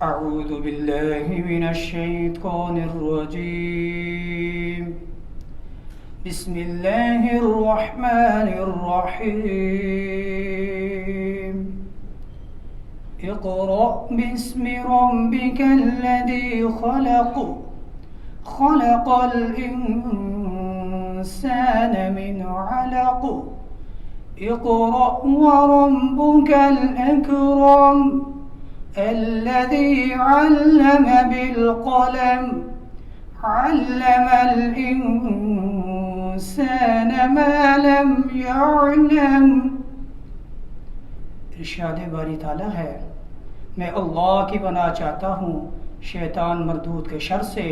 أعوذ بالله من الشيطان الرجيم بسم الله الرحمن الرحيم اقرأ باسم ربك الذي خلق خلق الإنسان من علق اقرأ وربك الأكرم الذي علم بالقلم علم الإنسان ما لم يعلم. ارشاد باری تعالیٰ ہے، میں اللہ کی پناہ چاہتا ہوں شیطان مردود کے شر سے،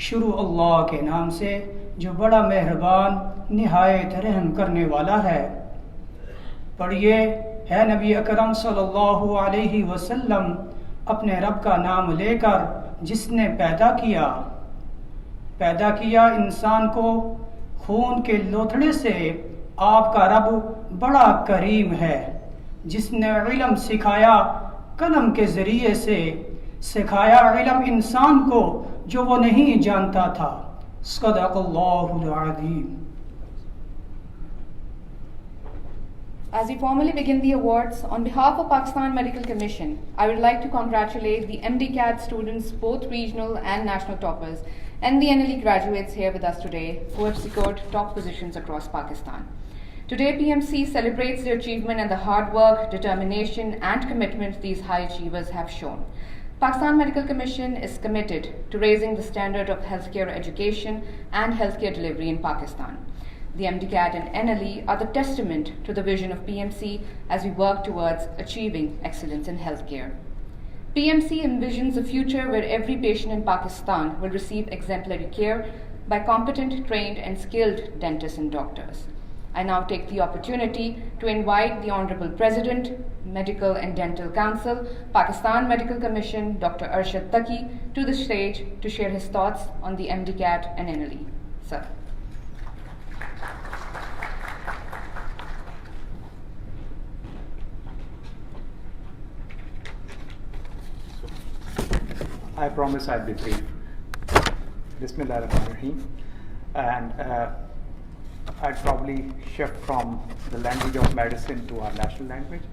شروع اللہ کے نام سے جو بڑا مہربان نہایت رحم کرنے والا ہے۔ پڑھیے، ہے نبی اکرم صلی اللہ علیہ وسلم اپنے رب کا نام لے کر جس نے پیدا کیا انسان کو خون کے لوتھڑے سے، آپ کا رب بڑا کریم ہے جس نے علم سکھایا، قلم کے ذریعے سے سکھایا علم انسان کو جو وہ نہیں جانتا تھا۔ صدق اللہ العظیم۔ As we formally begin the awards, on behalf of Pakistan Medical Commission, I would like to congratulate the MDCAT students, both regional and national toppers, and the NLE graduates here with us today who have secured top positions across Pakistan. Today, PMC celebrates the achievement and the hard work, determination, and commitment these high achievers have shown. Pakistan Medical Commission is committed to raising the standard of healthcare education and healthcare delivery in Pakistan. The MDCAT and NLE are the testament to the vision of PMC as we work towards achieving excellence in healthcare. PMC envisions a future where every patient in Pakistan will receive exemplary care by competent, trained, and skilled dentists and doctors. I now take the opportunity to invite the Honorable President, Medical and Dental Council, Pakistan Medical Commission, Dr. Arshad Taqi, to the stage to share his thoughts on the MDCAT and NLE. Sir. I promise I'll be brief. Bismillah ar-Rahman ar-Rahim. And I'd probably shift from the language of medicine to our national language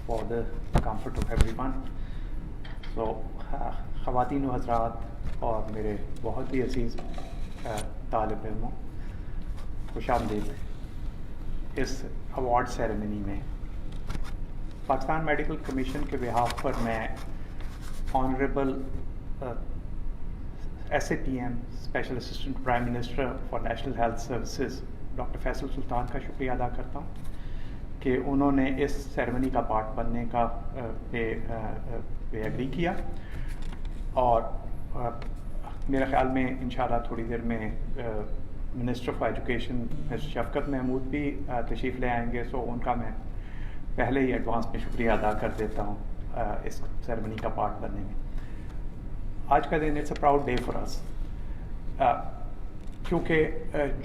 for the comfort of everyone. So, خواتین و حضرات اور میرے بہت ہی عزیز طالب علموں، خوش آمدید اس ایوارڈ سیریمنی میں۔ پاکستان میڈیکل کمیشن کے بہاف پر میں honourable S A P M special assistant prime minister for national health services doctor Faisal Sultan کا شکریہ ادا کرتا ہوں کہ انہوں نے اس سیریمنی کا پارٹ بننے کا پہ ایگری کیا، اور میرے خیال میں انشاءاللہ تھوڑی دیر میں منسٹر آف ایجوکیشن مسٹر شفقت محمود بھی تشریف لے آئیں گے، سو ان کا میں پہلے ہی ایڈوانس میں شکریہ ادا کر دیتا ہوں اس سیریمنی کا پارٹ بننے میں۔ آج کا دن it's a proud day for us, کیونکہ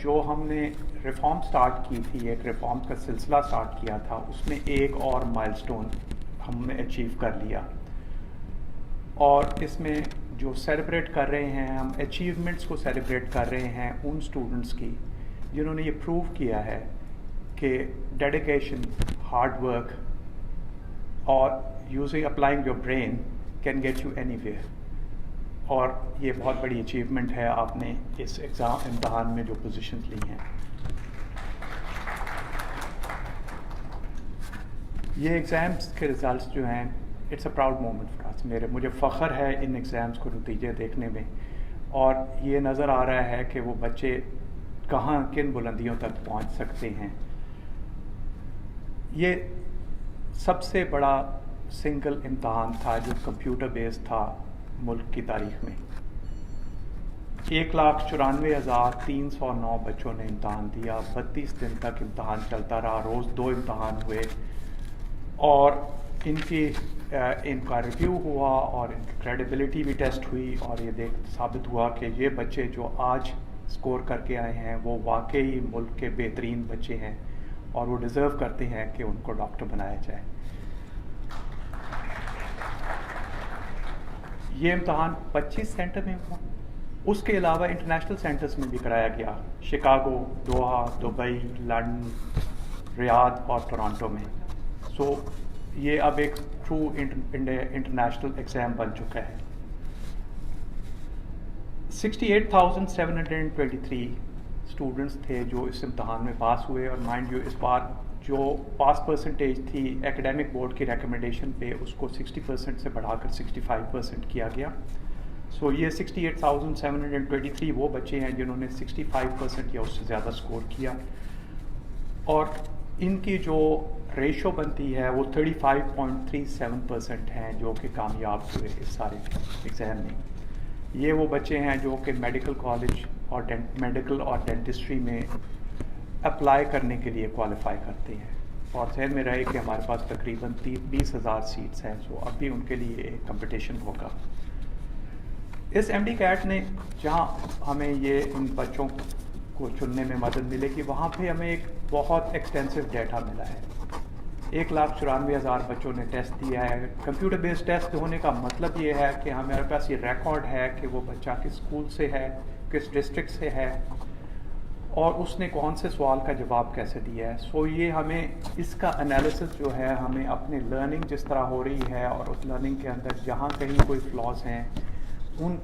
جو ہم نے ریفارم سٹارٹ کی تھی، ایک ریفارم کا سلسلہ سٹارٹ کیا تھا، اس میں ایک اور مائل سٹون ہم نے اچیو کر لیا، اور اس میں جو سیلیبریٹ کر رہے ہیں ہم اچیومنٹس کو سیلیبریٹ کر رہے ہیں ان اسٹوڈنٹس کی جنہوں نے یہ پروو کیا ہے کہ ڈیڈیکیشن، ہارڈ ورک اور using applying your brain can get you anywhere ویئر، اور یہ بہت بڑی اچیومنٹ ہے آپ نے اس امتحان میں جو پوزیشنز لی ہیں۔ یہ ایگزامس کے رزلٹس جو ہیں it's a proud moment for us, مجھے فخر ہے ان ایگزامس کو نتیجے دیکھنے میں، اور یہ نظر آ رہا ہے کہ وہ بچے کہاں کن بلندیوں تک پہنچ سکتے ہیں۔ یہ سب سے بڑا سنگل امتحان تھا جو کمپیوٹر بیس تھا ملک کی تاریخ میں۔ 1,94,309 بچوں نے امتحان دیا، 32 دن تک امتحان چلتا رہا، روز 2 امتحان ہوئے، اور ان کا ریویو ہوا اور ان کی کریڈیبلٹی بھی ٹیسٹ ہوئی، اور یہ ثابت ہوا کہ یہ بچے جو آج اسکور کر کے آئے ہیں وہ واقعی ملک کے بہترین بچے ہیں، اور وہ ڈیزرو کرتے ہیں کہ ان کو ڈاکٹر بنایا جائے۔ یہ امتحان 25 سینٹر میں ہوا. اس کے علاوہ انٹرنیشنل سینٹرز میں بھی کرایا گیا, شکاگو, دوحہ, دبئی, لندن, ریاض اور ٹورانٹو میں. سو یہ اب ایک ٹرو انٹرنیشنل ایگزام بن چکا ہے. 68,723 اسٹوڈنٹس تھے جو اس امتحان میں پاس ہوئے, اور مائنڈ یو اس بار جو پاس پرسنٹیج تھی ایکڈیمک بورڈ کی ریکمنڈیشن پہ اس کو 60% سے بڑھا کر 65% کیا گیا. سو یہ 68,723 وہ بچے ہیں جنہوں نے 65% یا اس سے زیادہ اسکور کیا, اور ان کی جو ریشو بنتی ہے وہ 35.37% ہیں جو کہ کامیاب ہوئے اس سارے ایگزام میں. یہ وہ بچے ہیں جو کہ میڈیکل کالج اور میڈیکل اور ڈینٹسٹری میں اپلائی کرنے کے لیے کوالیفائی کرتے ہیں, اور ذہن میں رہے کہ ہمارے پاس تقریباً 20,000 سیٹس ہیں. سو اب بھی ان کے لیے ایک کمپٹیشن ہوگا. اس ایم ڈی کیٹ نے جہاں ہمیں یہ ان بچوں کو چننے میں مدد ملے گی, وہاں پہ ہمیں ایک بہت ایکسٹینسو ڈیٹا ملا ہے. 1,94,000 بچوں نے ٹیسٹ دیا ہے. کمپیوٹر بیسڈ ٹیسٹ ہونے کا مطلب یہ ہے کہ ہمارے پاس یہ ریکارڈ ہے کہ وہ بچہ کس اسکول سے ہے, کس ڈسٹرکٹ سے ہے, اور اس نے کون سے سوال کا جواب کیسے دیا ہے. سو یہ ہمیں اس کا انالیسس جو ہے ہمیں اپنے لرننگ جس طرح ہو رہی ہے اور اس لرننگ کے اندر جہاں کہیں کوئی فلاز ہیں ان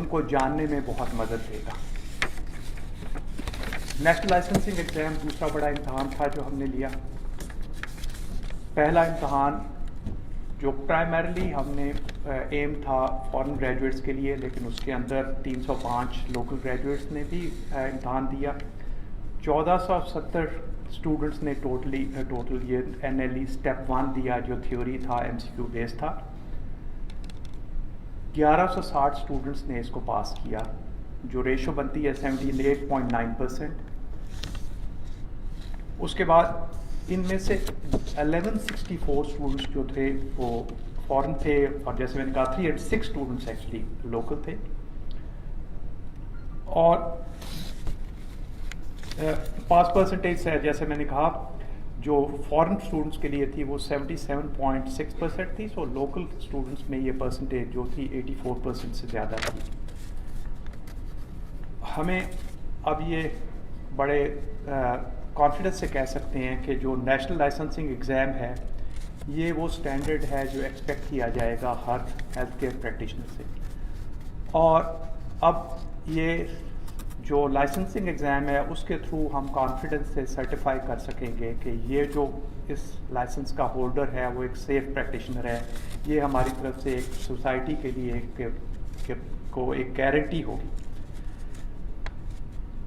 کو جاننے میں بہت مدد دے گا. نیشنل لائسنسنگ ایگزام دوسرا بڑا امتحان تھا جو ہم نے لیا. پہلا امتحان جو پرائمرلی ہم نے ایم تھا فارن گریجویٹس کے لیے, لیکن اس کے اندر 305 لوکل گریجویٹس نے بھی امتحان دیا. 1470 اسٹوڈنٹس نے ٹوٹل یہ این ایل ای اسٹیپ 1 دیا جو تھیوری تھا, ایم سی کیو بیس تھا. 1160 اسٹوڈنٹس نے اس کو پاس کیا جو ریشو بنتی ہے 78.9%. اس کے بعد ان میں سے 1164 اسٹوڈنٹس جو تھے وہ فورن تھے, اور جیسے میں نے کہا 306 اسٹوڈنٹس ایکچولی لوکل تھے. اور پاس پرسنٹیج سے جیسے میں نے کہا جو فورن اسٹوڈنٹس کے لیے تھی وہ 77.6% تھی. سو لوکل اسٹوڈنٹس میں یہ پرسنٹیج جو تھی 84% سے زیادہ تھی. ہمیں اب یہ بڑے کانفیڈنس سے کہہ سکتے ہیں کہ جو نیشنل لائسنسنگ ایگزام ہے یہ وہ سٹینڈرڈ ہے جو ایکسپیکٹ کیا جائے گا ہر ہیلتھ کیئر پریکٹیشنر سے. اور اب یہ جو لائسنسنگ ایگزام ہے اس کے تھرو ہم کانفیڈنس سے سرٹیفائی کر سکیں گے کہ یہ جو اس لائسنس کا ہولڈر ہے وہ ایک سیف پریکٹیشنر ہے. یہ ہماری طرف سے ایک سوسائٹی کے لیے ایک گارنٹی ہوگی.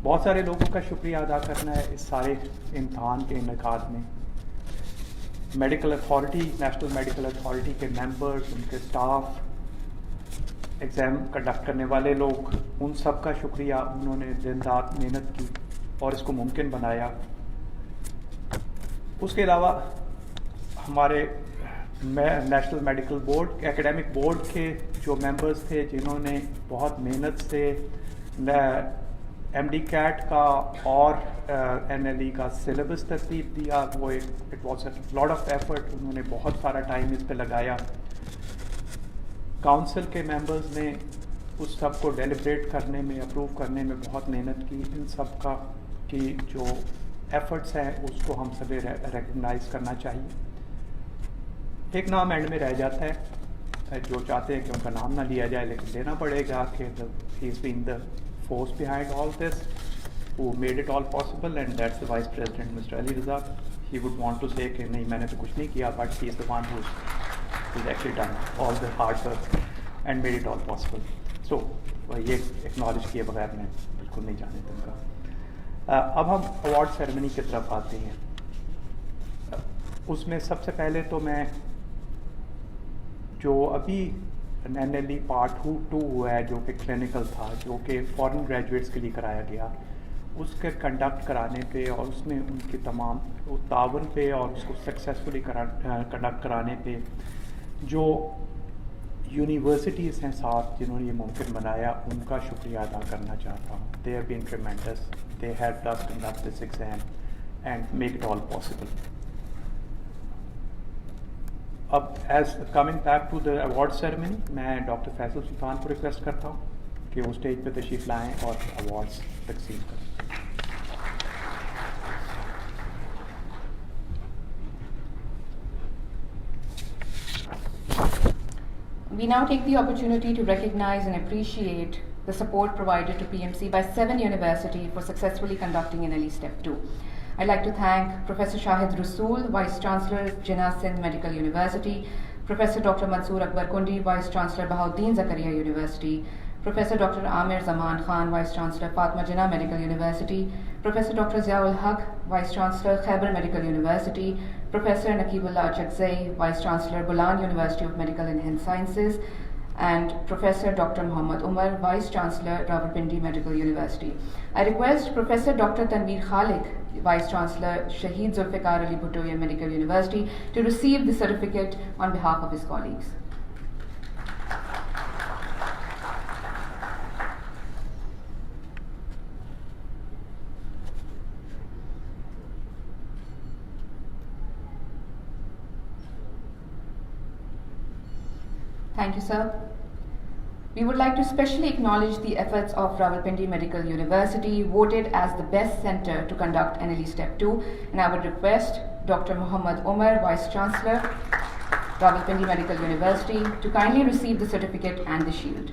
بہت سارے لوگوں کا شکریہ ادا کرنا ہے اس سارے امتحان کے انعقاد میں. Medical authority, national medical authority کے ممبرز, ان کے اسٹاف, ایگزام کنڈکٹ کرنے والے لوگ, ان سب کا شکریہ. انہوں نے دن رات محنت کی اور اس کو ممکن بنایا. اس کے علاوہ ہمارے national medical board, academic board کے جو ممبرز تھے جنہوں نے بہت محنت سے ایم ڈی کیٹ کا اور این ایل ای کا سلیبس ترتیب دیا. وہ it was a lot of effort. انہوں نے بہت سارا ٹائم اس پہ لگایا. کاؤنسل کے ممبرز نے اس سب کو ڈیلیبریٹ کرنے میں, اپروو کرنے میں بہت محنت کی. ان سب کا کی جو ایفرٹس ہیں اس کو ہم سبھی ریکگنائز کرنا چاہیے. ایک نام اینڈ میں رہ جاتا ہے, جو چاہتے ہیں کہ ان کا نام نہ لیا جائے لیکن لینا پڑے گا کہ ہی از بین دا force behind all this, who made it all possible, and that's the Vice President, Mr. Ali Raza. He would want to say کہ نہیں میں نے تو کچھ نہیں کیا, but he is the one who's actually done all the hard work and made it all possible. So یہ acknowledge کیے بغیر میں بالکل نہیں جانے دوں گا. اب ہم award ceremony کی طرف آتے ہیں. اس میں سب سے پہلے تو میں جو ابھی این ایل ای پارٹ 2 ہوا ہے جو کہ کلینکل تھا, جو کہ فارن گریجویٹس کے لیے کرایا گیا, اس کے کنڈکٹ کرانے پہ اور اس میں ان کے تمام تعاون پہ اور اس کو سکسیزفلی کنڈکٹ کرانے پہ جو یونیورسٹیز ہیں ساتھ جنہوں نے یہ ممکن بنایا, ان کا شکریہ ادا کرنا چاہتا ہوں. They have been tremendous. They helped us conduct this exam and make it all possible. اب as coming back to the award ceremony میں ڈاکٹر فیصل سلطان کو ریکویسٹ کرتا ہوں کہ وہ اسٹیج پہ تشریف لائیں اور ایوارڈس تقسیم کریں. We now take the opportunity to recognize and appreciate the support provided to PMC by 7 universities for successfully conducting NLE Step 2. I'd like to thank Professor Shahid Rasool, Vice Chancellor, Jinnah Sindh Medical University, Professor Dr. Mansoor Akbar Kundi, Vice Chancellor, Bahauddin Zakaria University, Professor Dr. Amir Zaman Khan, Vice Chancellor, Fatma Jinnah Medical University, Professor Dr. Ziaul Haq, Vice Chancellor, Khyber Medical University, Professor Naqibullah Chakzai, Vice Chancellor, Bolan University of Medical and Health Sciences, and Professor Dr. Muhammad Umar, Vice Chancellor, Rawalpindi Medical University. I request Professor Dr. Tanveer Khalik, Vice Chancellor, Shaheed Zulfikar Ali Bhutto Medical University, to receive the certificate on behalf of his colleagues. Thank you, sir. We would like to specially acknowledge the efforts of Rawalpindi Medical University, voted as the best center to conduct NLE Step 2, and I would request Dr. Muhammad Umar, Vice Chancellor, Rawalpindi Medical University, to kindly receive the certificate and the shield.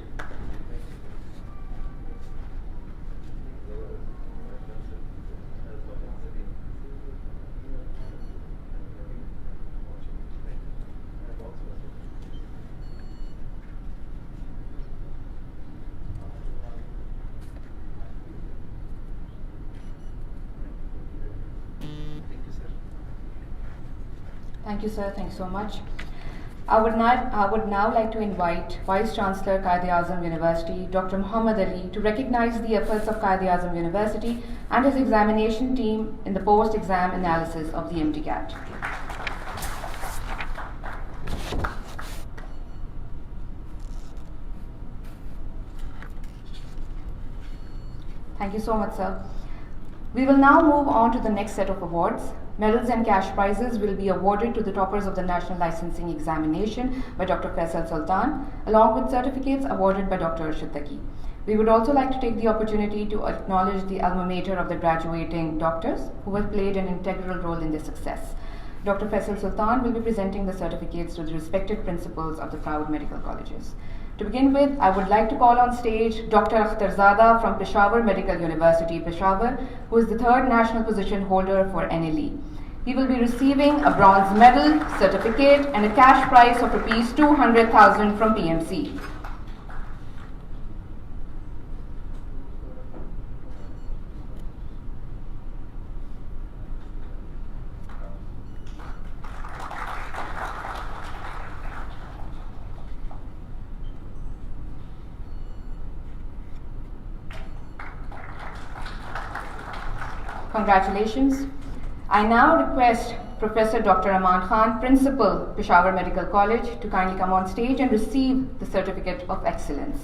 Thank you, sir. Thank you so much. I would now like to invite Vice Chancellor, Quaid-e-Azam University, Dr. Muhammad Ali, to recognize the efforts of Quaid-e-Azam University and his examination team in the post-exam analysis of the MDCAT. Thank you so much, sir. We will now move on to the next set of awards. Medals and cash prizes will be awarded to the toppers of the National Licensing Examination by Dr. Faisal Sultan, along with certificates awarded by Dr. Arshad Taqi. We would also like to take the opportunity to acknowledge the alma mater of the graduating doctors who have played an integral role in their success. Dr. Faisal Sultan will be presenting the certificates to the respected principals of the proud medical colleges. To begin with, I would like to call on stage Dr. Akhtarzada from Peshawar Medical University, Peshawar, who is the 3rd national position holder for NLE. He will be receiving a bronze medal, certificate, and a cash prize of Rs 200,000 from PMC. Congratulations. I now request Professor Dr. Aman Khan, Principal, Peshawar Medical College, to kindly come on stage and receive the Certificate of Excellence.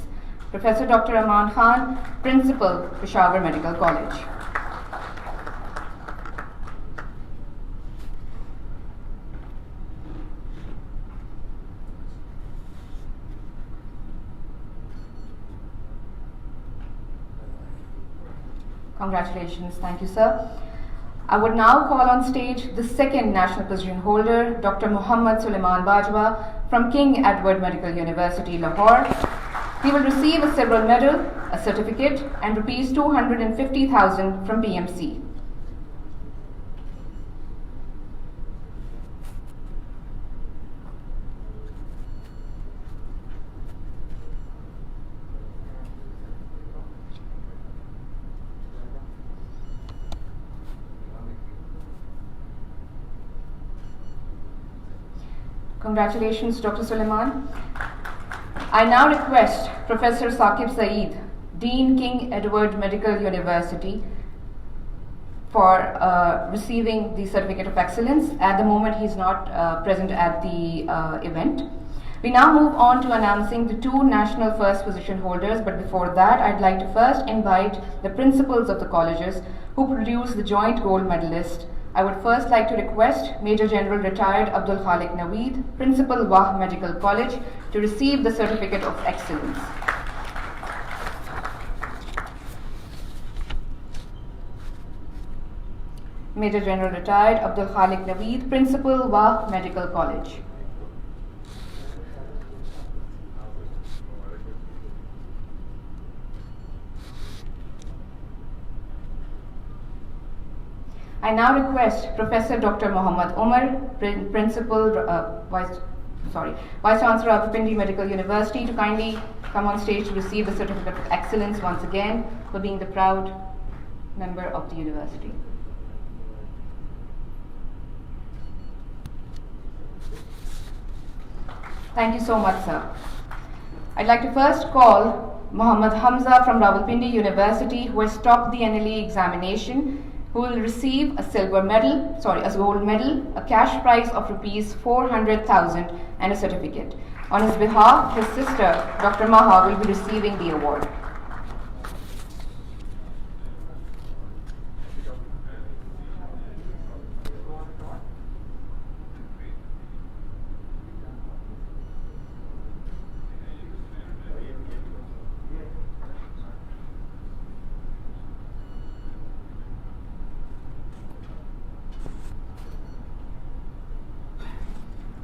Professor Dr. Aman Khan, Principal, Peshawar Medical College. Congratulations. Thank you, sir. I would now call on stage the 2nd national position holder, Dr. Muhammad Sulaiman Bajwa from King Edward Medical University, Lahore. He will receive a silver medal, a certificate, and Rs 250,000 from PMC. Congratulations, Dr. Sulaiman. I now request Professor Saqib Saeed, Dean King Edward Medical University, for receiving the Certificate of Excellence. At the moment, he is not present at the event. We now move on to announcing the 2 national first position holders, but before that, I'd like to first invite the principals of the colleges who produce the joint gold medalist I would first like to request Major General Retired Abdul Khalik Naweed, Principal Wah Medical College, to receive the Certificate of Excellence. Major General Retired Abdul Khalik Naweed, Principal Wah Medical College. I now request Professor Dr. Muhammad Umar, Vice Chancellor of Rawalpindi Medical University, to kindly come on stage to receive the Certificate of Excellence once again for being the proud member of the university. Thank you so much, sir. I'd like to first call Muhammad Hamza from Rawalpindi University, who has topped the NLE examination, who will receive a gold medal, a cash prize of rupees 400,000 and a certificate. On his behalf, his sister, Dr. Maha, will be receiving the award.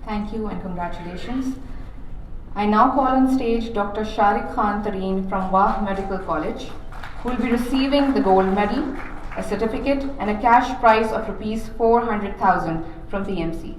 Thank you and congratulations. I now call on stage Dr. Shariq Khan Tareen from Wah Medical College, who will be receiving the gold medal, a certificate and a cash prize of rupees 400,000 from PMC.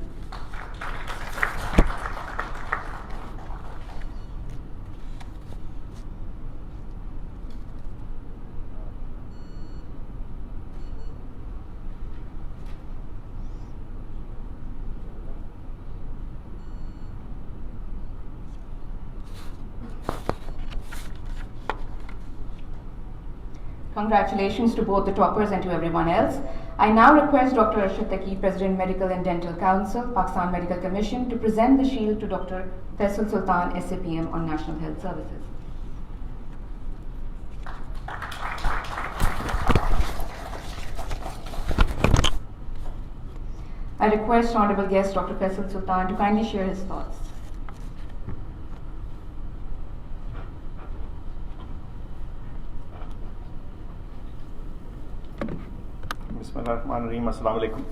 Congratulations to both the toppers and to everyone else. I now request Dr. Arshad Taqi, President Medical and Dental Council, Pakistan Medical Commission, to present the shield to Dr. Faisal Sultan, SAPM, on National Health Services. I request Honorable Guest Dr. Faisal Sultan to kindly share his thoughts. Bismillahirrahmanirrahim. Assalamu alaikum.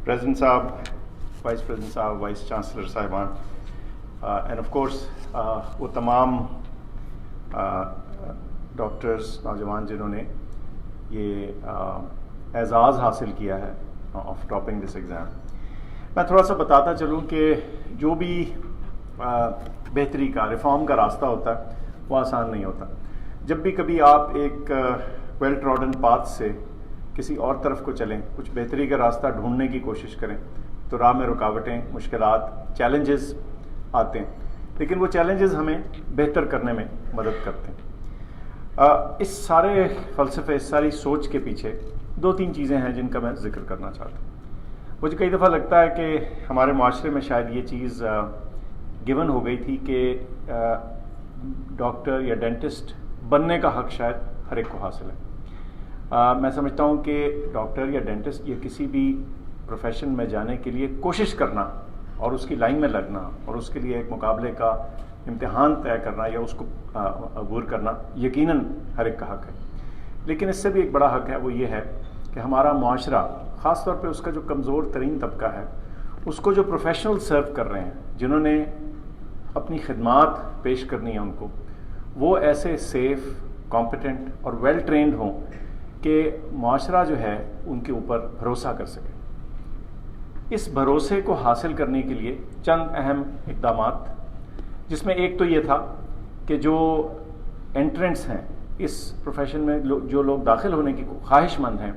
President Saab, Vice President Saab, Vice Chancellor Sahiban, and of course وہ تمام doctors نوجوان جنہوں نے یہ اعزاز حاصل کیا ہے آف ٹاپنگ دس ایگزام. میں تھوڑا سا بتاتا چلوں کہ جو بھی بہتری کا ریفارم کا راستہ ہوتا ہے وہ آسان نہیں ہوتا. جب بھی کبھی آپ ایک ویل ٹراڈن پاتھ سے کسی اور طرف کو چلیں, کچھ بہتری کا راستہ ڈھونڈنے کی کوشش کریں, تو راہ میں رکاوٹیں, مشکلات, چیلنجز آتے ہیں, لیکن وہ چیلنجز ہمیں بہتر کرنے میں مدد کرتے ہیں. اس سارے فلسفے, اس ساری سوچ کے پیچھے دو تین چیزیں ہیں جن کا میں ذکر کرنا چاہتا ہوں. مجھے کئی دفعہ لگتا ہے کہ ہمارے معاشرے میں شاید یہ چیز گیون ہو گئی تھی کہ ڈاکٹر یا ڈینٹسٹ بننے کا حق شاید ہر ایک کو حاصل ہے. میں سمجھتا ہوں کہ ڈاکٹر یا ڈینٹسٹ یا کسی بھی پروفیشن میں جانے کے لیے کوشش کرنا اور اس کی لائن میں لگنا اور اس کے لیے ایک مقابلے کا امتحان طے کرنا یا اس کو عبور کرنا یقیناً ہر ایک کا حق ہے. لیکن اس سے بھی ایک بڑا حق ہے, وہ یہ ہے کہ ہمارا معاشرہ, خاص طور پہ اس کا جو کمزور ترین طبقہ ہے, اس کو جو پروفیشنل سرو کر رہے ہیں, جنہوں نے اپنی خدمات پیش کرنی ہے ان کو, وہ ایسے سیف, کمپیٹنٹ اور ویل ٹرینڈ ہوں کہ معاشرہ جو ہے ان کے اوپر بھروسہ کر سکے. اس بھروسے کو حاصل کرنے کے لیے چند اہم اقدامات, جس میں ایک تو یہ تھا کہ جو انٹرنٹس ہیں اس پروفیشن میں, جو لوگ داخل ہونے کی خواہش مند ہیں,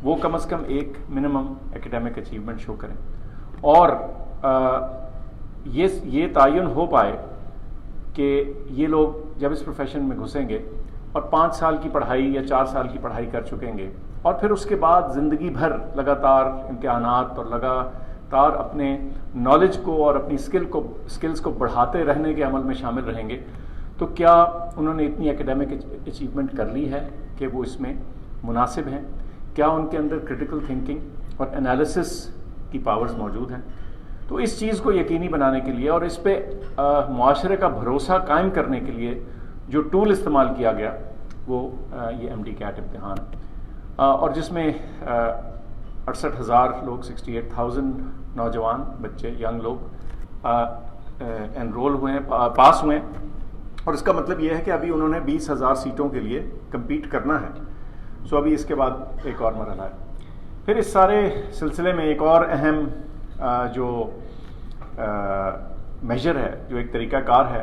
وہ کم از کم ایک منیمم ایکیڈیمک اچیومنٹ شو کریں, اور یہ تعین ہو پائے کہ یہ لوگ جب اس پروفیشن میں گھسیں گے اور 5 سال کی پڑھائی یا 4 سال کی پڑھائی کر چکیں گے, اور پھر اس کے بعد زندگی بھر لگاتار امتحانات اور لگاتار اپنے نالج کو اور اپنی اسکلز کو بڑھاتے رہنے کے عمل میں شامل رہیں گے, تو کیا انہوں نے اتنی ایکیڈیمک اچیومنٹ کر لی ہے کہ وہ اس میں مناسب ہیں, کیا ان کے اندر کرٹیکل تھنکنگ اور انالیسس کی پاورز موجود ہیں. تو اس چیز کو یقینی بنانے کے لیے اور اس پہ معاشرے کا بھروسہ قائم کرنے کے لیے جو ٹول استعمال کیا گیا وہ یہ MD CAT امتحان اور جس میں 68,000 لوگ 68,000 نوجوان بچے ینگ لوگ انرول ہوئے ہیں, پاس ہوئے ہیں. اور اس کا مطلب یہ ہے کہ ابھی انہوں نے 20,000 سیٹوں کے لیے کمپیٹ کرنا ہے. سو ابھی اس کے بعد ایک اور مرحلہ ہے. پھر اس سارے سلسلے میں ایک اور اہم جو میجر ہے, جو ایک طریقہ کار ہے,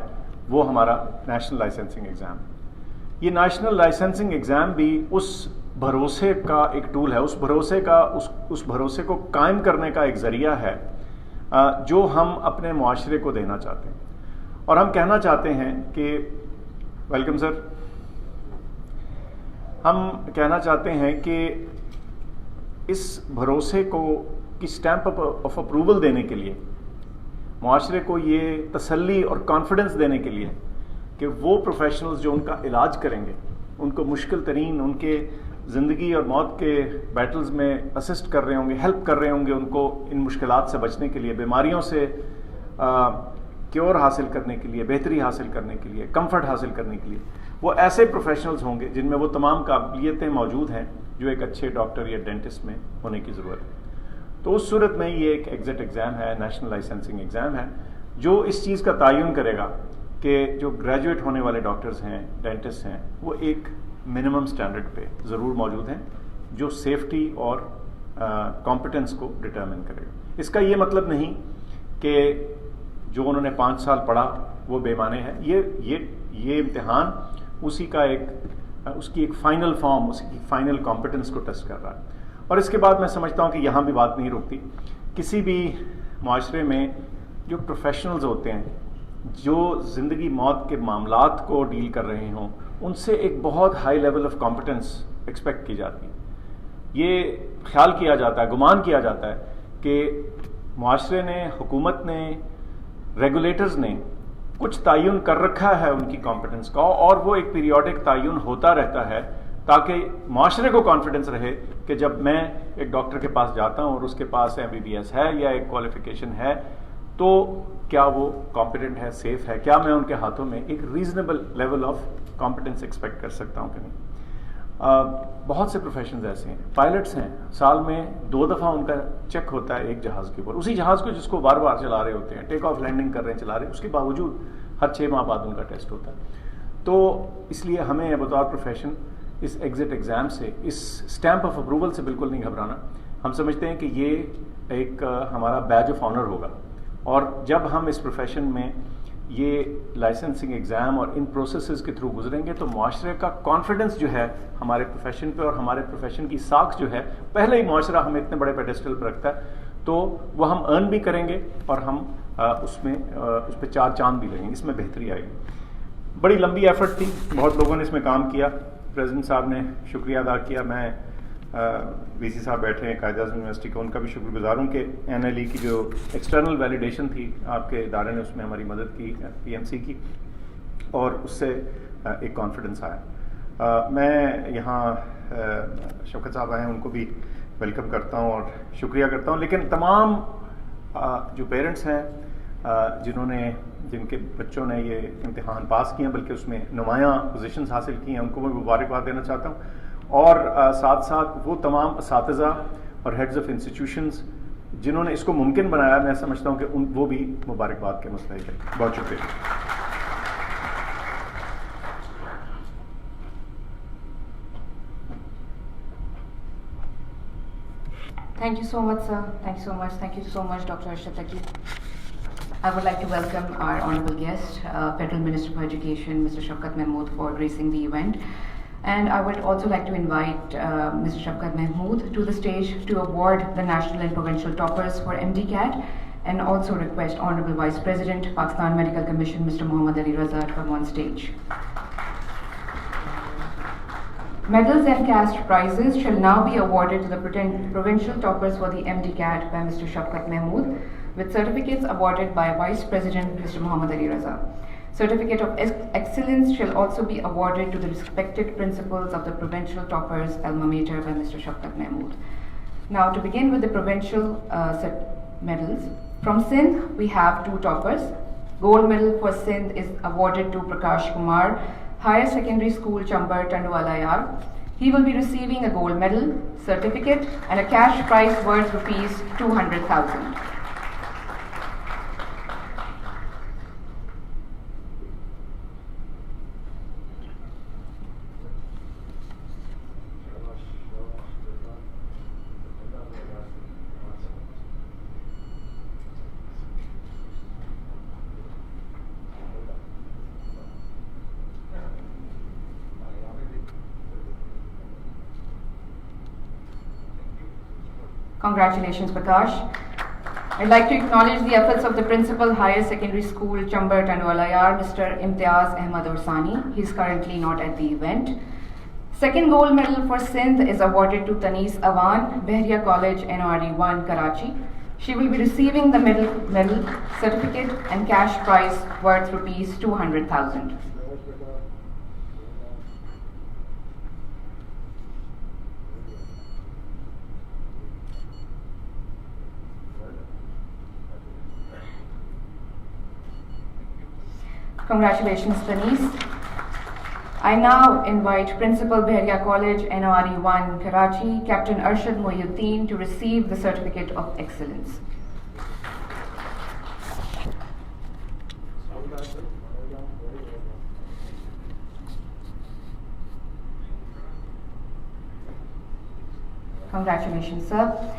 وہ ہمارا نیشنل لائسنسنگ ایگزام. یہ نیشنل لائسنسنگ ایگزام بھی اس بھروسے کا ایک ٹول ہے, اس بھروسے کو قائم کرنے کا ایک ذریعہ ہے جو ہم اپنے معاشرے کو دینا چاہتے ہیں. اور ہم کہنا چاہتے ہیں کہ ویلکم سر, ہم کہنا چاہتے ہیں کہ اس بھروسے کو کی اسٹیمپ آف اپروول دینے کے لیے, معاشرے کو یہ تسلی اور کانفیڈنس دینے کے لیے کہ وہ پروفیشنلز جو ان کا علاج کریں گے, ان کو مشکل ترین ان کے زندگی اور موت کے بیٹلز میں اسسٹ کر رہے ہوں گے, ہیلپ کر رہے ہوں گے ان کو ان مشکلات سے بچنے کے لیے, بیماریوں سے کیور حاصل کرنے کے لیے, بہتری حاصل کرنے کے لیے, کمفرٹ حاصل کرنے کے لیے, وہ ایسے پروفیشنلز ہوں گے جن میں وہ تمام قابلیتیں موجود ہیں جو ایک اچھے ڈاکٹر یا ڈینٹسٹ میں ہونے کی ضرورت ہے. تو اس صورت میں یہ ایک ایگزٹ ایگزام ہے, نیشنل لائسنسنگ ایگزام ہے, جو اس چیز کا تعین کرے گا کہ جو گریجویٹ ہونے والے ڈاکٹرز ہیں, ڈینٹسٹ ہیں, وہ ایک منیمم سٹینڈرڈ پہ ضرور موجود ہیں جو سیفٹی اور کمپٹنس کو ڈٹرمن کرے گا. اس کا یہ مطلب نہیں کہ جو انہوں نے 5 سال پڑھا وہ بے معنی ہے. یہ امتحان اسی کا اس کی ایک فائنل فارم, اس کی فائنل کمپٹنس کو ٹیسٹ کر رہا ہے. اور اس کے بعد میں سمجھتا ہوں کہ یہاں بھی بات نہیں رکتی. کسی بھی معاشرے میں جو پروفیشنلز ہوتے ہیں جو زندگی موت کے معاملات کو ڈیل کر رہے ہوں, ان سے ایک بہت high level of competence expect کی جاتی ہے. یہ خیال کیا جاتا ہے, گمان کیا جاتا ہے کہ معاشرے نے, حکومت نے, ریگولیٹرز نے کچھ تعین کر رکھا ہے ان کی کمپٹنس کا, اور وہ ایک پیریوڈک تعین ہوتا رہتا ہے تاکہ معاشرے کو کانفیڈنس رہے کہ جب میں ایک ڈاکٹر کے پاس جاتا ہوں اور اس کے پاس MBBS ہے یا ایک کوالیفیکیشن ہے, تو کیا وہ کمپیٹنٹ ہے, سیف ہے, کیا میں ان کے ہاتھوں میں ایک reasonable level of competence expect کر سکتا ہوں کہ نہیں. بہت سے پروفیشنز ایسے ہیں, پائلٹس ہیں, سال میں 2 دفعہ ان کا چیک ہوتا ہے ایک جہاز کے اوپر, اسی جہاز کو جس کو بار بار چلا رہے ہوتے ہیں, ٹیک آف لینڈنگ کر رہے ہیں, چلا رہے ہیں, اس کے باوجود ہر 6 ماہ بعد ان کا ٹیسٹ ہوتا ہے. تو اس لیے ہمیں بطور پروفیشن اس ایگزٹ ایگزام سے, اس اسٹیمپ آف اپروول سے بالکل نہیں گھبرانا. ہم سمجھتے ہیں کہ یہ ایک ہمارا بیج آف آنر ہوگا, اور جب ہم اس پروفیشن میں یہ لائسنسنگ ایگزام اور ان پروسیسز کے تھرو گزریں گے تو معاشرے کا کانفیڈنس جو ہے ہمارے پروفیشن پہ اور ہمارے پروفیشن کی ساکھ جو ہے, پہلے ہی معاشرہ ہمیں اتنے بڑے پیڈسٹل پہ رکھتا ہے, تو وہ ہم ارن بھی کریں گے اور ہم اس پہ 4 چاند بھی لگیں گے, اس میں بہتری آئے گی. بڑی لمبی ایفرٹ تھی, بہت لوگوں نے اس میں کام کیا. پریزیڈنٹ صاحب نے شکریہ ادا کیا, میں VC صاحب بیٹھے ہیں قائد اعظم یونیورسٹی کا, ان کا بھی شکر گزار ہوں کہ NLE کی جو ایکسٹرنل ویلیڈیشن تھی آپ کے ادارے نے اس میں ہماری مدد کی, PMC کی, اور اس سے ایک کانفیڈنس آیا. میں یہاں شوکت صاحب آئے ہیں, ان کو بھی ویلکم کرتا ہوں اور شکریہ کرتا ہوں. لیکن تمام جو پیرنٹس ہیں جن کے بچوں نے یہ امتحان پاس کیے ہیں, بلکہ اس میں نمایاں پوزیشنز حاصل کی ہیں, ان کو میں مبارکباد دینا چاہتا ہوں. اور ساتھ ساتھ وہ تمام اساتذہ اور ہیڈز آف انسٹیٹیوشنز جنہوں نے اس کو ممکن بنایا, میں سمجھتا ہوں کہ وہ بھی مبارکباد کے مستحق ہیں. بہت شکریہ. Thank you so much, sir. Thank you so much. Thank you so much, Dr. Arshad Taqi. I would like to welcome our honorable guest, Federal Minister for Education, Mr. Shafqat Mahmood, for gracing the event. And I would also like to invite Mr. Shafqat Mahmood to the stage to award the national and provincial toppers for MD-CAT, and also request Honorable Vice President, Pakistan Medical Commission, Mr. Muhammad Ali Raza, to come on stage. Medals and cash prizes shall now be awarded to the provincial toppers for the MD-CAT by Mr. Shafqat Mahmood, with certificates awarded by Vice President Mr. Muhammad Ali Raza. Certificate of Excellence shall also be awarded to the respected principals of the provincial toppers alma mater by Mr. Shafqat Mahmood. Now to begin with the provincial medals. From Sindh, we have 2 toppers. Gold medal for Sindh is awarded to Prakash Kumar, Higher Secondary School, Chambar, Tandwala Yar. He will be receiving a gold medal, certificate and a cash prize worth rupees 200,000. Congratulations, Prakash. I'd like to acknowledge the efforts of the Principal, Higher Secondary School, Chambar, Tandwala Yar, Mr. Imtiaz Ahmad Ursani. He's currently not at the event. Second gold medal for Sindh is awarded to Tanis Awan, Behria College, NORD 1, Karachi. She will be receiving the medal, certificate and cash prize worth rupees 200,000. Congratulations, Tanis. I now invite Principal Behria College, NORD 1, Karachi, Captain Arshad Mohyuddin to receive the Certificate of Excellence. Congratulations, sir.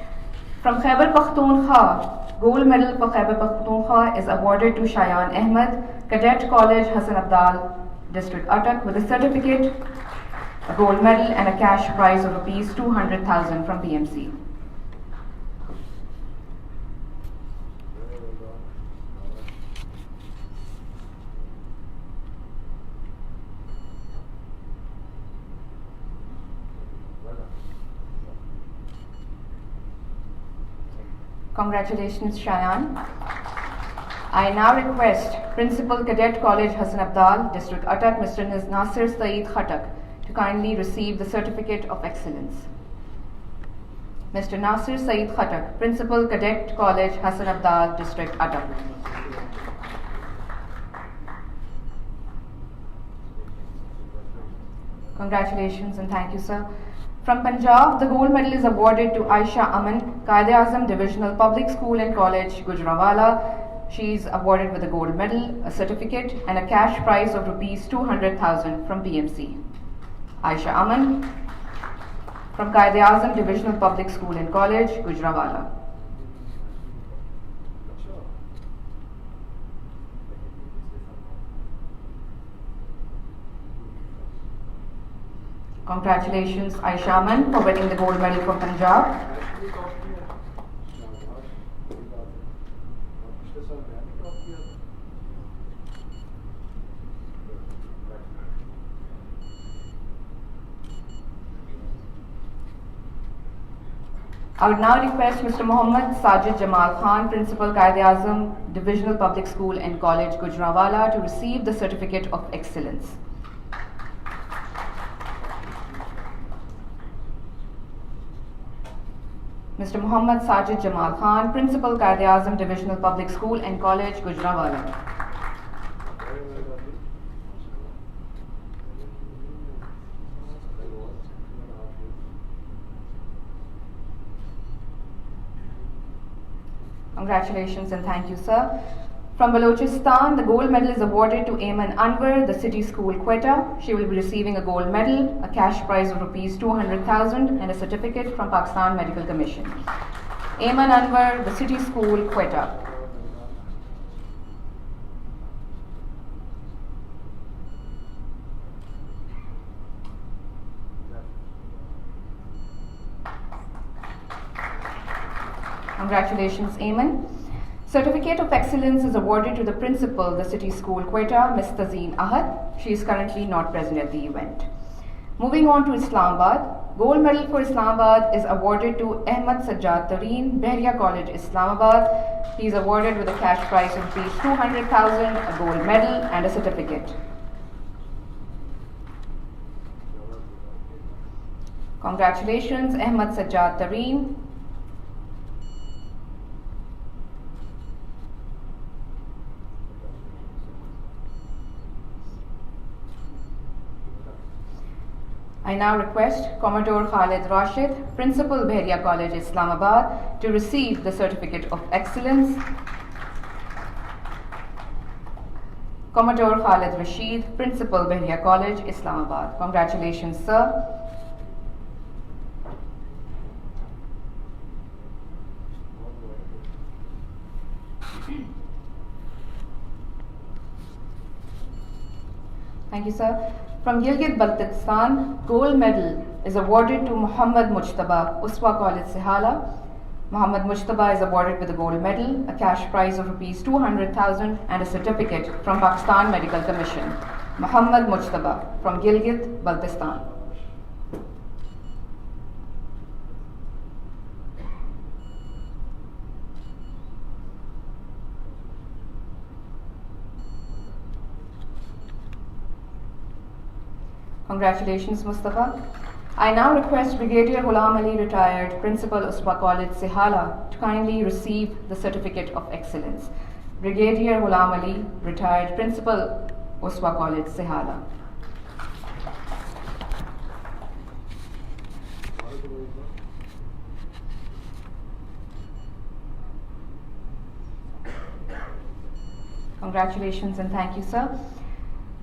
From Khyber Pakhtunkhwa, gold medal for Khyber Pakhtunkhwa is awarded to Shayan Ahmed, Cadet College, Hassan Abdal, District Attak, with a certificate, a gold medal and a cash prize of rupees 200,000 from PMC. Congratulations, Shayan. I now request Principal Cadet College, Hassan Abdal, District Attak, Mr. Nasir Saeed Khattak, to kindly receive the Certificate of Excellence. Mr. Nasir Saeed Khattak, Principal Cadet College, Hassan Abdal, District Attak. Congratulations and thank you, sir. From Punjab, the gold medal is awarded to Aisha Aman, Qaid-e-Azam Divisional Public School and College, Gujranwala. She is awarded with a gold medal, a certificate and a cash prize of rupees 200,000 from PMC. Aisha Aman from Qaid-e-Azam Divisional Public School and College, Gujranwala. Congratulations, Aisha Aman, for winning the gold medal from Punjab. I would now request Mr. Mohammad Sajid Jamal Khan, Principal, Qaid-e-Azam Divisional Public School and College, Gujranwala, to receive the Certificate of Excellence. Mr. Mohammad Sajid Jamal Khan, Principal, Qaid-e-Azam Divisional Public School and College, Gujranwala. Congratulations and thank you, sir. From Balochistan, the gold medal is awarded to Ayman Anwar, the City School, Quetta. She will be receiving a gold medal, a cash prize of rupees 200,000 and a certificate from Pakistan Medical Commission. Ayman Anwar, the City School, Quetta. Congratulations, Ayman. Certificate of Excellence is awarded to the Principal, the City School, Quetta, Ms. Tazeen Ahad. She is currently not present at the event. Moving on to Islamabad, gold medal for Islamabad is awarded to Ahmad Sajjad Tareen, Behriya College, Islamabad. He is awarded with a cash prize of rupees 200,000, a gold medal and a certificate. Congratulations, Ahmad Sajjad Tareen. I now request Commodore Khalid Rashid, Principal Behriya College, Islamabad, to receive the Certificate of Excellence. Commodore Khalid Rashid, Principal Behriya College, Islamabad. Congratulations, sir. Thank you, sir. From Gilgit-Baltistan, gold medal is awarded to Muhammad Mujtaba, Uswa College, Sihala. Muhammad Mujtaba is awarded with a gold medal, a cash prize of rupees 200,000 and a certificate from Pakistan Medical Commission. Muhammad Mujtaba from Gilgit-Baltistan. Congratulations, Mustafa. I now request Brigadier Ghulam Ali, retired Principal, Uswa College, Sihala, to kindly receive the Certificate of Excellence. Brigadier Ghulam Ali, retired Principal, Uswa College, Sihala. Congratulations and thank you, sir.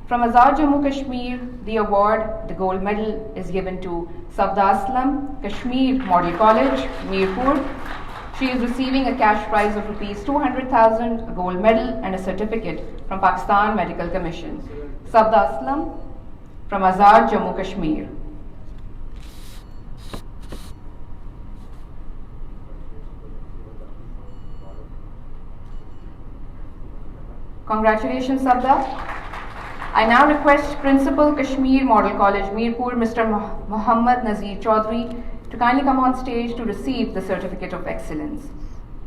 From Azad Jammu Kashmir, the award, the gold medal, is given to Savda Aslam, Kashmir Model College, Mirpur. She is receiving a cash prize of rupees 200,000, a gold medal and a certificate from Pakistan Medical Commission. Savda Aslam from Azad Jammu Kashmir. Congratulations, Savda. I now request Principal, Kashmir Model College, Mirpur, Mr. Muhammad Nazir Chaudhry, to kindly come on stage to receive the Certificate of Excellence.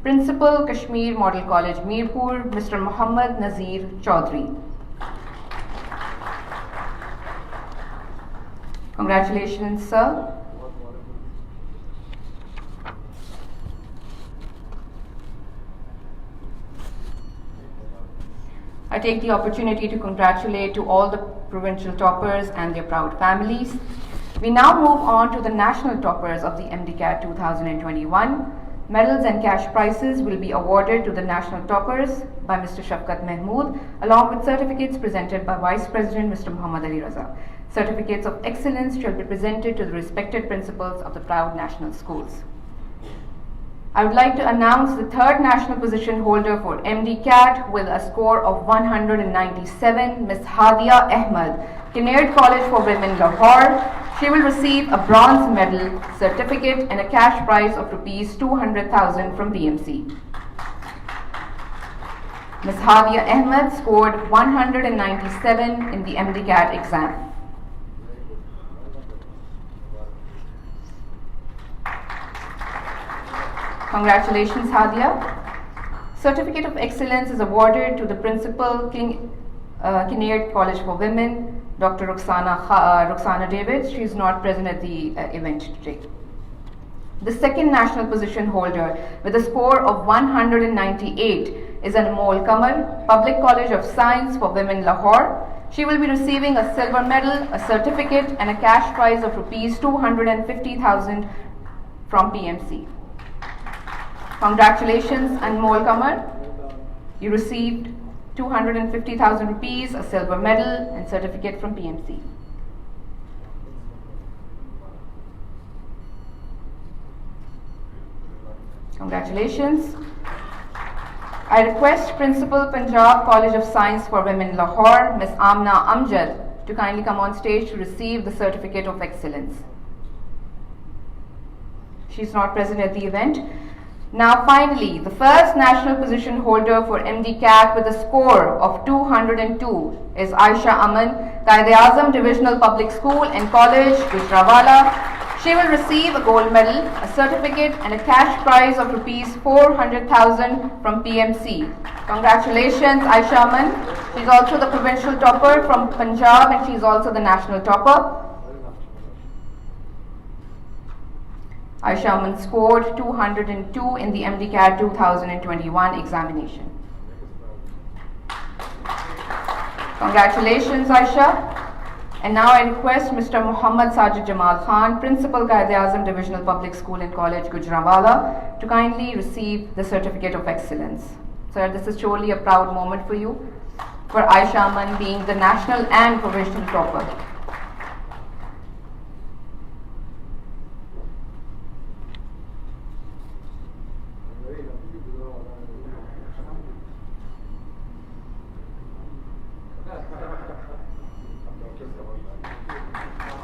Principal, Kashmir Model College, Mirpur, Mr. Muhammad Nazir Chaudhry. Congratulations, sir. I take the opportunity to congratulate to all the provincial toppers and their proud families. We now move on to the national toppers of the MDCAT 2021. Medals and cash prizes will be awarded to the national toppers by Mr. Shafqat Mahmood, along with certificates presented by Vice President Mr. Muhammad Ali Raza. Certificates of excellence shall be presented to the respected principals of the proud national schools. I would like to announce the third national position holder for MDCAT with a score of 197, Ms. Hadia Ahmed, Kinnaird College for Women, Lahore. She will receive a bronze medal, certificate and a cash prize of rupees 200,000 from BMC. Ms. Hadia Ahmed scored 197 in the MDCAT exam. Congratulations, Hadia. Certificate of Excellence is awarded to the Principal, Kinnaird College for Women, Dr. Roxana David. She is not present at the event today. The second national position holder with a score of 198 is Anmol Kamar, Public College of Science for Women, Lahore. She will be receiving a silver medal, a certificate and a cash prize of rupees 250,000 from PMC. Congratulations, Anmol Kamar. You received 250,000 rupees, a silver medal and certificate from PMC. Congratulations. I request Principal, Punjab College of Science for Women, Lahore, Ms. Amna Amjad, to kindly come on stage to receive the Certificate of Excellence. She is not present at the event. Now finally, the first national position holder for MD-CAT with a score of 202 is Aisha Aman, Quaid-e-Azam Divisional Public School and College, Gujranwala. She will receive a gold medal, a certificate and a cash prize of rupees 400,000 from PMC. Congratulations, Aisha Aman. She is also the provincial topper from Punjab and she is also the national topper. Aisha Aman scored 202 in the MD-CAT 2021 examination. Congratulations, Aisha. And now I request Mr. Muhammad Sajid Jamal Khan, Principal Quaid-e-Azam Divisional Public School and College, Gujranwala, to kindly receive the Certificate of Excellence. Sir, this is surely a proud moment for you, for Aisha Aman being the national and provincial topper.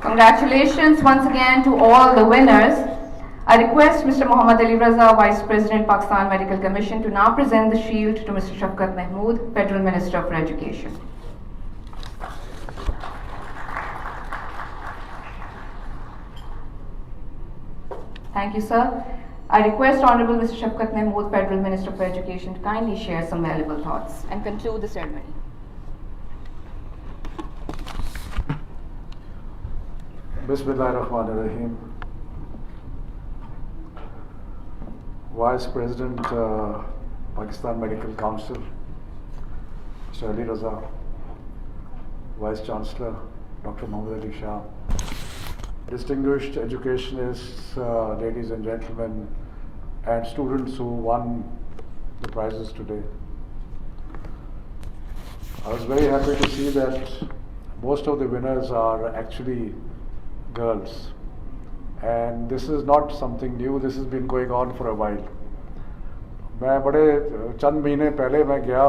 Congratulations once again to all the winners. I request Mr. Muhammad Ali Raza, Vice President, Pakistan Medical Commission, to now present the shield to Mr. Shafqat Mahmood, Federal Minister for Education. Thank you, sir. I request Honorable Mr. Shafqat Mahmood, Federal Minister for Education, to kindly share some valuable thoughts and conclude the ceremony. Bismillahirrahmanirrahim. Vice President, Pakistan Medical Council, Mr. Ali Raza, Vice Chancellor, Dr. Muhammad Ali Shah, distinguished educationists, ladies and gentlemen, and students who won the prizes today. I was very happy to see that most of the winners are actually girls, and this is not something new. This has been going on for a while. मैं बड़े चंद महीने पहले मैं गया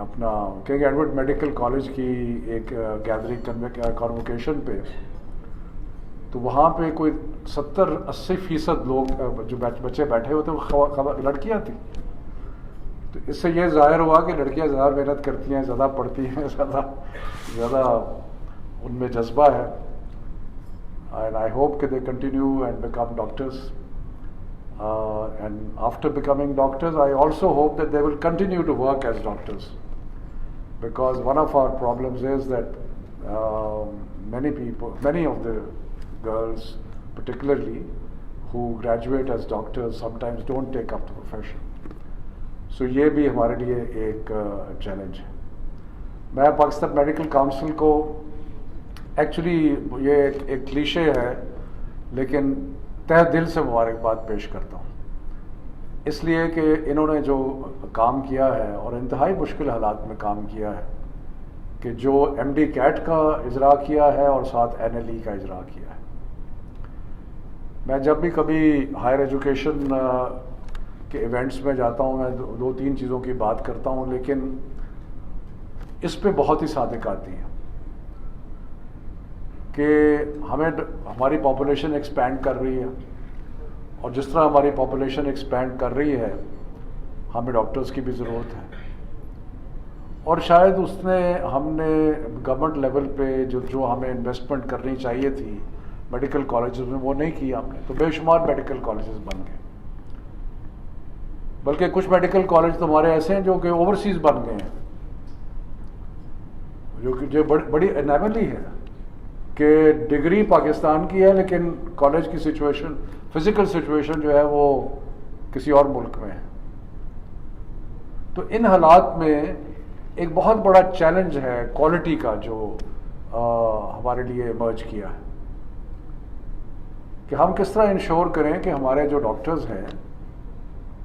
अपना king Edward medical college की एक gathering convocation पे, तो वहाँ पे कोई 70-80% लोग जो बच्चे बैठे हुए थे वो लड़कियाँ थी. तो इससे ये जाहिर हुआ कि लड़कियाँ ज़्यादा मेहनत करती हैं, ज़्यादा पढ़ती हैं, ज़्यादा उनमें जज्बा है. And I hope that they continue and become doctors. And after becoming doctors, I also hope that they will continue to work as doctors. Because one of our problems is that many of the girls, particularly, who graduate as doctors, sometimes don't take up the profession. So ये भी हमारे लिए एक challenge है. मैं Pakistan medical council को actually ये एक क्लीशे है, लेकिन तहे दिल से मुबारकबाद पेश करता हूँ, इसलिए कि इन्होंने जो काम किया है और इंतहाई मुश्किल हालात में काम किया है, कि जो MD-CAT का इजरा किया है और साथ NLE का इजरा किया है. मैं जब भी कभी हायर एजुकेशन के इवेंट्स में जाता हूँ, मैं 2-3 चीज़ों की बात करता हूँ, लेकिन इस पे बहुत ही सादिक आती हैं कि हमारी पॉपुलेशन एक्सपैंड कर रही है, और जिस तरह हमारी पॉपुलेशन एक्सपैंड कर रही है, हमें डॉक्टर्स की भी ज़रूरत है. और शायद हमने गवर्नमेंट लेवल पे जो हमें इन्वेस्टमेंट करनी चाहिए थी मेडिकल कॉलेजेस में, वो नहीं की हमने. तो बेशुमार मेडिकल कॉलेजेस बन गए, बल्कि कुछ मेडिकल कॉलेज तो हमारे ऐसे हैं जो कि ओवरसीज़ बन गए हैं, जो बड़ी एनोमली है कि डिग्री पाकिस्तान की है, लेकिन कॉलेज की सिचुएशन, फिजिकल सिचुएशन जो है वो किसी और मुल्क में है. तो इन हालात में एक बहुत बड़ा चैलेंज है क्वालिटी का, जो हमारे लिए इमर्ज किया है, कि हम किस तरह इंश्योर करें कि हमारे जो डॉक्टर्स हैं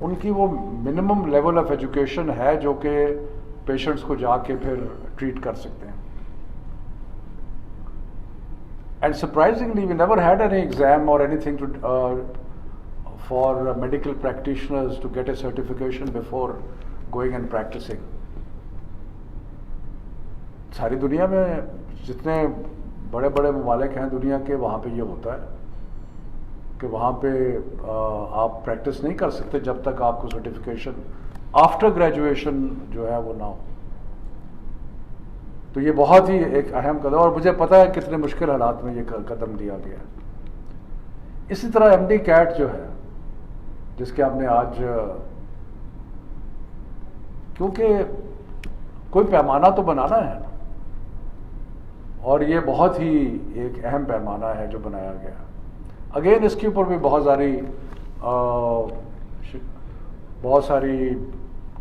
उनकी वो मिनिमम लेवल ऑफ एजुकेशन है जो कि पेशेंट्स को जाके फिर ट्रीट कर सकते हैं. And surprisingly, we never had any exam or anything for medical practitioners to get a certification before going and practicing. सारी दुनिया में जितने बड़े बड़े ममालिक हैं दुनिया के, वहाँ पे ये होता है. کہ وہاں پہ آپ پریکٹس نہیں کر سکتے جب تک آپ کو سرٹیفکیشن آفٹر گریجویشن جو ہے وہ نہ ہو. تو یہ بہت ہی ایک اہم قدم، اور مجھے پتہ ہے کتنے مشکل حالات میں یہ قدم لیا گیا. اسی طرح ایم ڈی کیٹ جو ہے، جس کے ہم نے آج، کیونکہ کوئی پیمانہ تو بنانا ہے نا، اور یہ بہت ہی ایک اہم پیمانہ ہے جو بنایا گیا. اگین اس کے اوپر بھی بہت ساری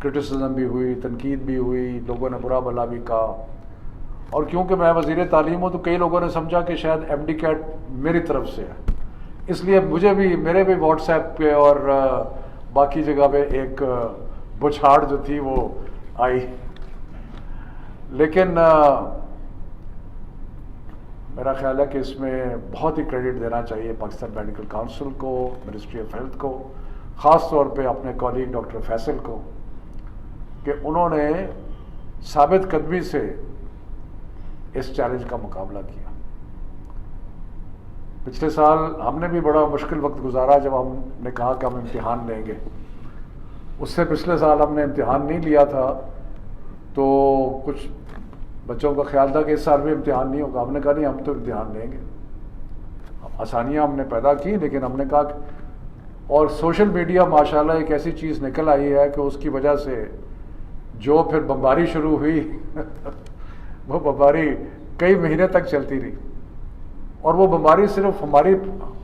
کرٹیسزم بھی ہوئی، تنقید بھی ہوئی، لوگوں نے برا بھلا بھی کہا. اور کیونکہ میں وزیر تعلیم ہوں تو کئی لوگوں نے سمجھا کہ شاید ایم ڈی کیٹ میری طرف سے ہے، اس لیے میرے بھی واٹس ایپ پہ اور باقی جگہ پہ ایک بچھاڑ جو تھی وہ آئی. لیکن میرا خیال ہے کہ اس میں بہت ہی کریڈٹ دینا چاہیے پاکستان میڈیکل کونسل کو، منسٹری آف ہیلتھ کو، خاص طور پہ اپنے کولیگ ڈاکٹر فیصل کو، کہ انہوں نے ثابت قدمی سے اس چیلنج کا مقابلہ کیا. پچھلے سال ہم نے بھی بڑا مشکل وقت گزارا جب ہم نے کہا کہ ہم امتحان لیں گے. اس سے پچھلے سال ہم نے امتحان نہیں لیا تھا تو کچھ بچوں کا خیال تھا کہ اس سال بھی امتحان نہیں ہوگا. ہم نے کہا نہیں، ہم تو امتحان لیں گے. آسانیاں ہم نے پیدا کی، لیکن ہم نے کہا کہ، اور سوشل میڈیا ماشاءاللہ ایک ایسی چیز نکل آئی ہے کہ اس کی وجہ سے جو پھر بمباری شروع ہوئی وہ بمباری کئی مہینے تک چلتی رہی. اور وہ بمباری صرف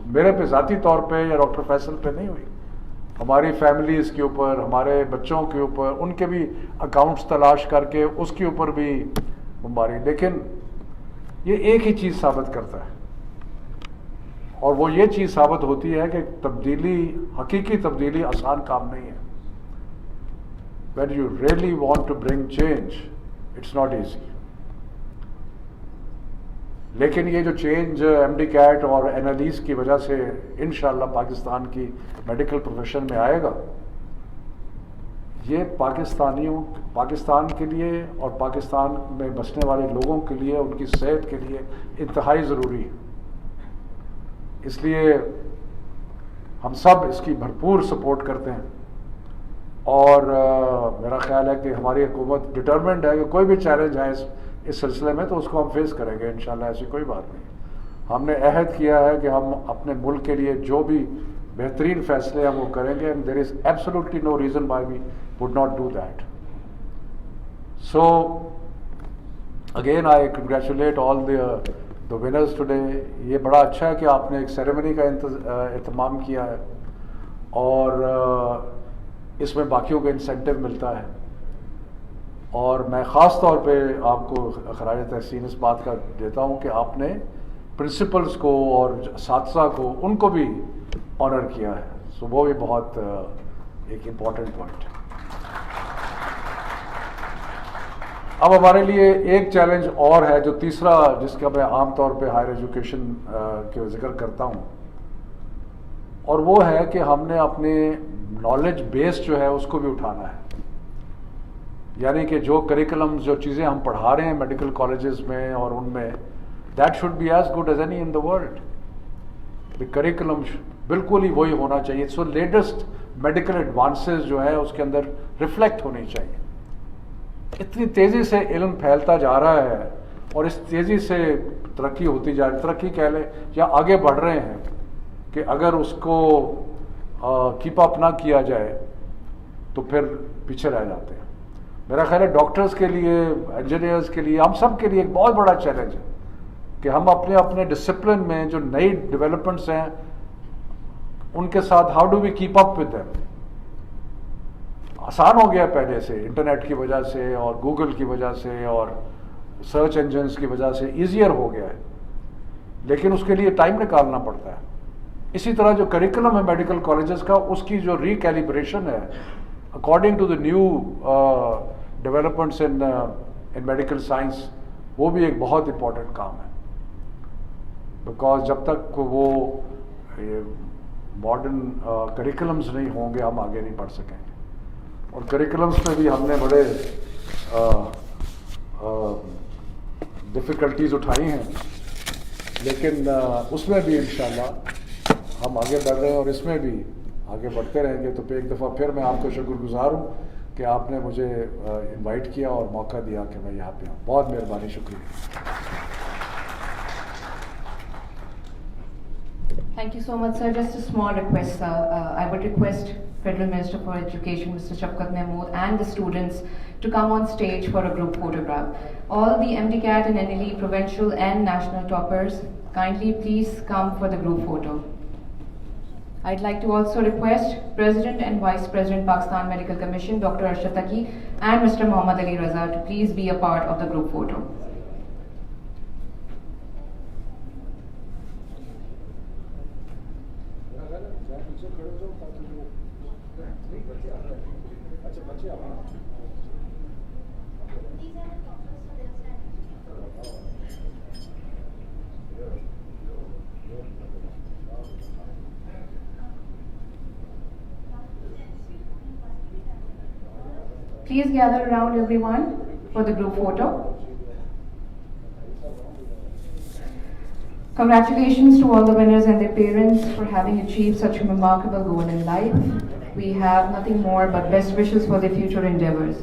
میرے پہ ذاتی طور پہ یا ڈاکٹر فیصل پہ نہیں ہوئی، ہماری فیملیز کے اوپر، ہمارے بچوں کے اوپر، ان کے بھی اکاؤنٹس تلاش کر کے اس کے اوپر بھی بمباری. لیکن یہ ایک ہی چیز ثابت کرتا ہے، اور وہ یہ چیز ثابت ہوتی ہے کہ حقیقی تبدیلی آسان کام نہیں ہے. When you really want to bring change, it's not easy. لیکن یہ جو چینج ایم ڈی کیٹ اور این ایل ایز کی وجہ سے انشاءاللہ پاکستان کی میڈیکل پروفیشن میں آئے گا، یہ پاکستان کے لیے اور پاکستان میں بسنے والے لوگوں کے لیے، ان کی صحت کے لیے انتہائی ضروری ہے. اس لیے ہم سب اس کی بھرپور سپورٹ کرتے ہیں، اور میرا خیال ہے کہ ہماری حکومت ڈٹرمنڈ ہے کہ کوئی بھی چیلنج ہے اس سلسلے میں تو اس کو ہم فیس کریں گے انشاءاللہ. ایسی کوئی بات نہیں. ہم نے عہد کیا ہے کہ ہم اپنے ملک کے لیے جو بھی بہترین فیصلے ہم وہ کریں گے. There is absolutely no reason why we would not do that. So again I congratulate all the winners today. یہ بڑا اچھا ہے کہ آپ نے ایک سیریمنی کا اہتمام کیا ہے، اور اس میں باقیوں کو انسینٹیو ملتا ہے. اور میں خاص طور پہ آپ کو خراج تحسین اس بات کا دیتا ہوں کہ آپ نے پرنسپلز کو اور اساتذہ کو، ان کو بھی آنر کیا ہے. سو وہ بھی بہت ایک امپورٹنٹ پوائنٹ ہے. اب ہمارے لیے ایک چیلنج اور ہے جو تیسرا، جس کا میں عام طور پہ ہائر ایجوکیشن کے ذکر کرتا ہوں، اور وہ ہے کہ ہم نے اپنے نالج بیس جو ہے اس کو بھی اٹھانا ہے. یعنی کہ جو کریکولم، جو چیزیں ہم پڑھا رہے ہیں میڈیکل کالجز میں اور ان میں، that should be as good as any in the world. Curriculum بالکل ہی وہی ہونا چاہیے. سو لیٹسٹ میڈیکل ایڈوانسز جو ہے اس کے اندر ریفلیکٹ ہونی چاہیے. اتنی تیزی سے علم پھیلتا جا رہا ہے اور اس تیزی سے ترقی ہوتی جا رہی، ترقی کہہ لیں یا آگے بڑھ رہے ہیں، کہ اگر اس کو کیپ اپ نہ کیا جائے تو پھر پیچھے رہ جاتے ہیں. میرا خیال ہے ڈاکٹرز کے لیے، انجینئرز کے لیے، ہم سب کے لیے ایک بہت بڑا چیلنج ہے کہ ہم اپنے ڈسپلن میں جو نئی ڈیولپمنٹس ہیں ان کے ساتھ how do we keep up with them. آسان ہو گیا پہلے سے، انٹرنیٹ کی وجہ سے اور گوگل کی وجہ سے اور سرچ انجنس کی وجہ سے ایزیئر ہو گیا ہے، لیکن اس کے لیے ٹائم نکالنا پڑتا ہے. اسی طرح جو کریکولم ہے میڈیکل کالجز کا، اس کی جو ریکیلیبریشن ہے according to the new developments in medical science, وہ بھی ایک بہت امپورٹنٹ کام ہے. بیکاز جب تک وہ ماڈرن کریکولمز نہیں ہوں گے ہم آگے نہیں بڑھ سکیں گے. اور کریکولمس میں بھی ہم نے بڑے ڈفیکلٹیز اٹھائی ہیں، لیکن اس میں بھی انشاءاللہ हम आगे बढ़ रहे हैं और इसमें भी आगे बढ़ते रहेंगे। तो एक दफ़ा फिर मैं आपको शुक्रगुजार हूँ कि आपने मुझे इनवाइट किया और मौका दिया कि मैं यहाँ पे आऊँ। बहुत मेहरबानी, शुक्रिया। Thank you so much, sir. Just a small request, sir. I would request Federal Minister for Education, Mr. Shafqat Mahmood, and the students to come on stage for a group photograph. All the MDCAT and NLE provincial and national toppers, kindly please come for the group photo. I'd like to also request President and Vice President Pakistan Medical Commission, Dr. Arshad Taqi, and Mr. Mohammad Ali Raza to please be a part of the group photo. Please gather around everyone for the group photo. Congratulations to all the winners and their parents for having achieved such a remarkable goal in life. We have nothing more but best wishes for their future endeavors.